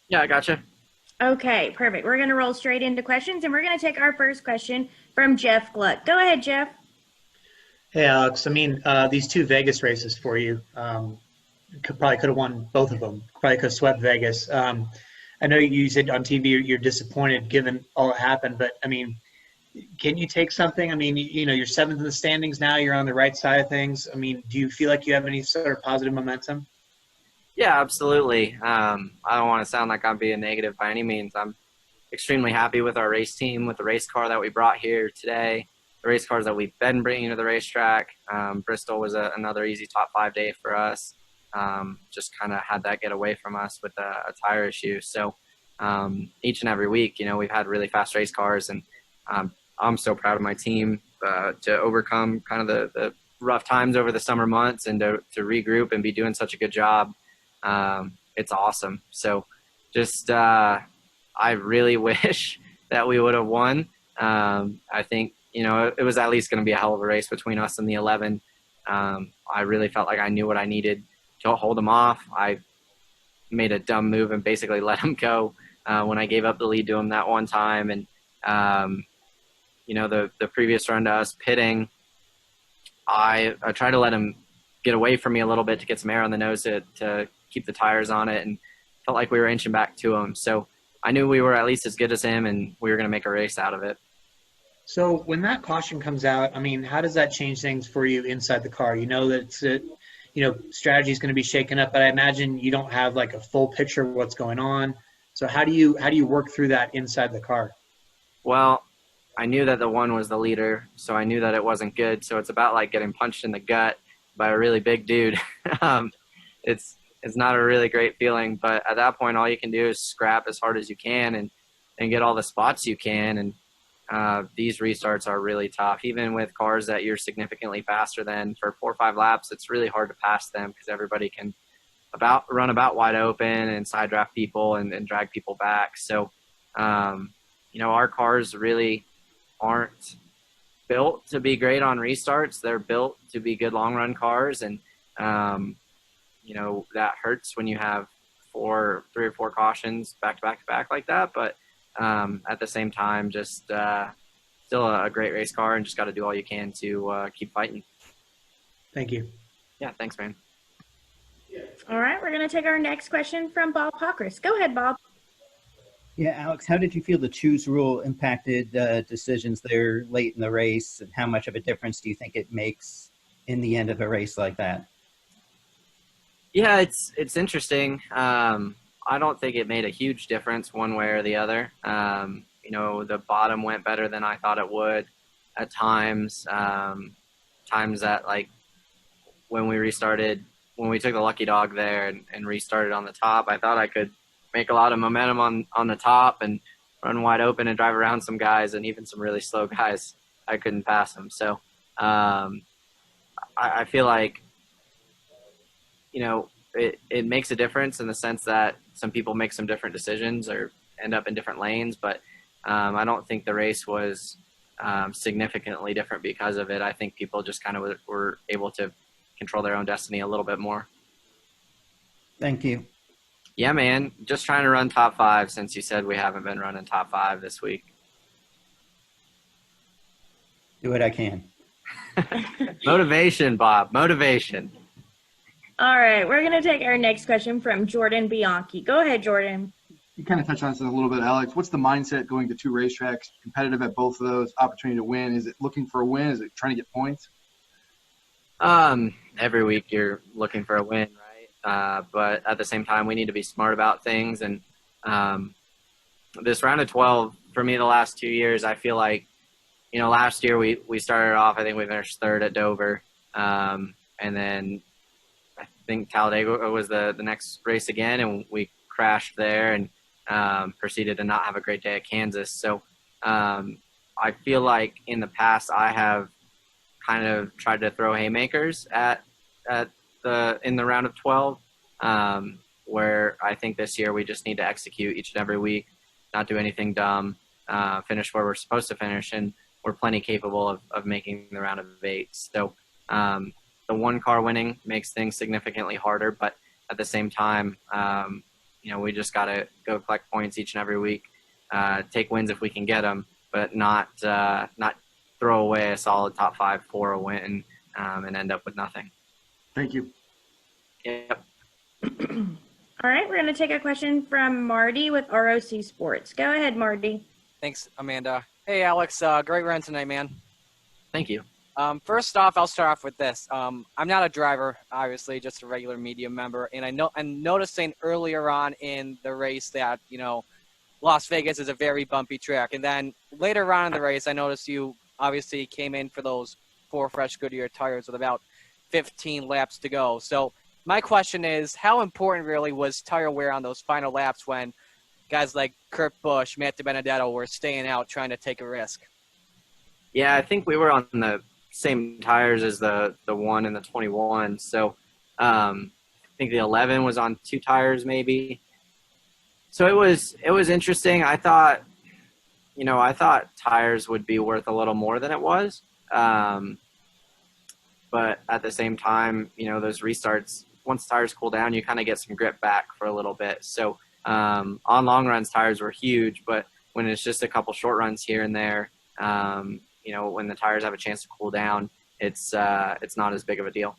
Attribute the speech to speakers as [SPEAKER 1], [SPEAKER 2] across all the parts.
[SPEAKER 1] Yeah, I gotcha.
[SPEAKER 2] Okay, perfect. We're going to roll straight into questions, and we're going to take our first question from Jeff Gluck. Go ahead, Jeff.
[SPEAKER 3] Hey, Alex. These two Vegas races for you, probably could have won both of them. Probably could have swept Vegas. I know you said on TV you're disappointed given all that happened, but can you take something? You're seventh in the standings now. You're on the right side of things. Do you feel like you have any sort of positive momentum?
[SPEAKER 1] Yeah, absolutely. I don't want to sound like I'm being negative by any means. I'm extremely happy with our race team, with the race car that we brought here today, the race cars that we've been bringing to the racetrack. Bristol was another easy top 5 day for us. Just kind of had that get away from us with a tire issue. So each and every week, we've had really fast race cars, and I'm so proud of my team to overcome kind of the rough times over the summer months and to regroup and be doing such a good job. It's awesome. So just I really wish that we would have won. I think, it was at least going to be a hell of a race between us and the 11. I really felt like I knew what I needed to hold them off. I made a dumb move and basically let him go when I gave up the lead to him that one time. And, the previous run to us pitting, I tried to let him get away from me a little bit to get some air on the nose to keep the tires on it, and felt like we were inching back to him. So I knew we were at least as good as him, and we were going to make a race out of it.
[SPEAKER 3] So when that caution comes out, how does that change things for you inside the car? You know that strategy is going to be shaken up, but I imagine you don't have like a full picture of what's going on. So how do you work through that inside the car?
[SPEAKER 1] Well, I knew that the one was the leader, so I knew that it wasn't good. So it's about like getting punched in the gut by a really big dude. um, it's not a really great feeling, but at that point, all you can do is scrap as hard as you can and get all the spots you can. And these restarts are really tough, even with cars that you're significantly faster than. For 4 or 5 laps, it's really hard to pass them because everybody can run about wide open and side draft people and drag people back. So, our cars really aren't built to be great on restarts. They're built to be good long run cars, and that hurts when you have 3 or 4 cautions back to back to back like that. But at the same time, just still a great race car, and just got to do all you can to keep fighting.
[SPEAKER 3] Thank you.
[SPEAKER 1] Yeah, thanks, man.
[SPEAKER 2] All right, we're going to take our next question from Bob Hawkers. Go ahead, Bob.
[SPEAKER 4] Yeah, Alex, how did you feel the choose rule impacted decisions there late in the race, and how much of a difference do you think it makes in the end of a race like that?
[SPEAKER 1] Yeah, it's interesting. I don't think it made a huge difference one way or the other. The bottom went better than I thought it would at times. Times that, like, when we restarted, when we took the lucky dog there and restarted on the top, I thought I could make a lot of momentum on the top and run wide open and drive around some guys, and even some really slow guys. I couldn't pass them. So I feel like, it makes a difference in the sense that some people make some different decisions or end up in different lanes, but I don't think the race was significantly different because of it. I think people just kind of were able to control their own destiny a little bit more.
[SPEAKER 4] Thank you.
[SPEAKER 1] Yeah, man, just trying to run top 5 since you said we haven't been running top 5 this week.
[SPEAKER 4] Do what I can.
[SPEAKER 1] Motivation, Bob, motivation.
[SPEAKER 2] All right, we're going to take our next question from Jordan Bianchi. Go ahead, Jordan.
[SPEAKER 5] You kind of touched on this a little bit, Alex. What's the mindset going to 2 racetracks, competitive at both of those, opportunity to win? Is it looking for a win? Is it trying to get points?
[SPEAKER 1] Every week you're looking for a win, right? But at the same time, we need to be smart about things. And this round of 12, for me, the last 2 years, I feel like, last year we started off, I think we finished 3rd at Dover. And then I think Talladega was the next race again, and we crashed there and proceeded to not have a great day at Kansas. So I feel like in the past I have kind of tried to throw haymakers in the round of 12, where I think this year we just need to execute each and every week, not do anything dumb, finish where we're supposed to finish, and we're plenty capable of making the round of 8. So the one car winning makes things significantly harder, but at the same time, we just got to go collect points each and every week, take wins if we can get them, but not throw away a solid top 5 for a win and end up with nothing.
[SPEAKER 5] Thank you.
[SPEAKER 1] Yep.
[SPEAKER 2] All right, we're going to take a question from Marty with ROC Sports. Go ahead, Marty.
[SPEAKER 6] Thanks, Amanda. Hey, Alex. Great run tonight, man.
[SPEAKER 1] Thank you.
[SPEAKER 6] First off, I'll start off with this. I'm not a driver, obviously, just a regular media member. And I'm noticing earlier on in the race that, Las Vegas is a very bumpy track. And then later on in the race, I noticed you obviously came in for those 4 fresh Goodyear tires with about 15 laps to go. So my question is, how important really was tire wear on those final laps when guys like Kurt Busch, Matt DiBenedetto were staying out trying to take a risk?
[SPEAKER 1] Yeah, I think we were on the same tires as the 1 and the 21. So I think the 11 was on 2 tires maybe. So it was interesting. I thought tires would be worth a little more than it was. But at the same time, those restarts, once tires cool down, you kind of get some grip back for a little bit. So on long runs, tires were huge, but when it's just a couple short runs here and there, when the tires have a chance to cool down, it's not as big of a deal.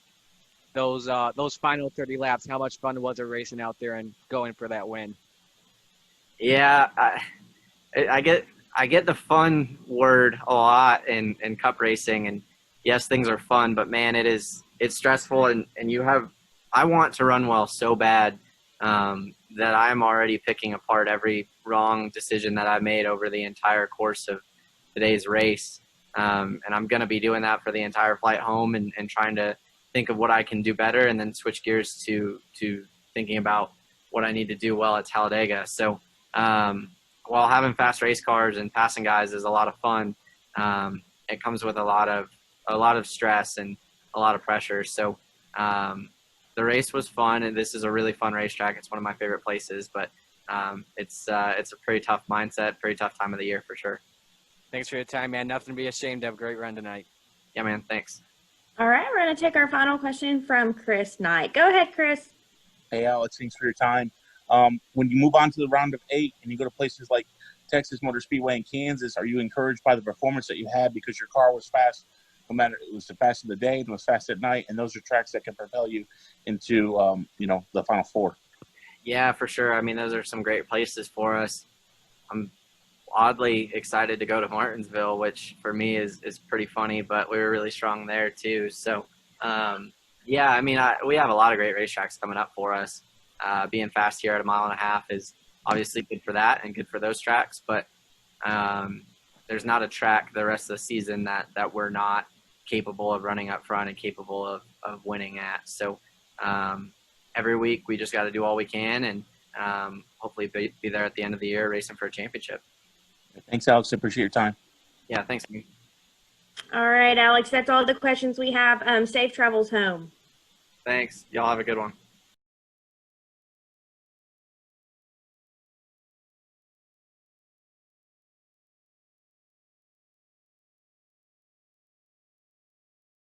[SPEAKER 6] Those final 30 laps, how much fun was it racing out there and going for that win?
[SPEAKER 1] Yeah, I get the fun word a lot in cup racing, and yes, things are fun, but man, it's stressful, and I want to run well so bad that I'm already picking apart every wrong decision that I made over the entire course of today's race. And I'm going to be doing that for the entire flight home and trying to think of what I can do better and then switch gears to thinking about what I need to do well at Talladega. So while having fast race cars and passing guys is a lot of fun, it comes with a lot of stress and a lot of pressure. So the race was fun, and this is a really fun racetrack. It's one of my favorite places, but it's a pretty tough mindset, pretty tough time of the year for sure.
[SPEAKER 6] Thanks for your time, man. Nothing to be ashamed of. Great run tonight.
[SPEAKER 1] Yeah, man. Thanks.
[SPEAKER 2] All right, we're going to take our final question from Chris Knight. Go ahead, Chris.
[SPEAKER 7] Hey, Alex. Thanks for your time. When you move on to the round of 8 and you go to places like Texas Motor Speedway and Kansas, are you encouraged by the performance that you had because your car was fast? No matter it was the fast of the day, it was fast at night, and those are tracks that can propel you into the Final 4.
[SPEAKER 1] Yeah, for sure. I mean, those are some great places for us. I'm oddly excited to go to Martinsville, which for me is pretty funny, but we were really strong there too. So, yeah, I mean, we have a lot of great racetracks coming up for us. Being fast here at 1.5 miles is obviously good for that and good for those tracks, but there's not a track the rest of the season that we're not capable of running up front and capable of winning at. So every week we just got to do all we can and hopefully be there at the end of the year racing for a championship.
[SPEAKER 7] Thanks, Alex. I appreciate your time.
[SPEAKER 1] Yeah, thanks.
[SPEAKER 2] All right, Alex, that's all the questions we have. Safe travels home.
[SPEAKER 1] Thanks. Y'all have a good one.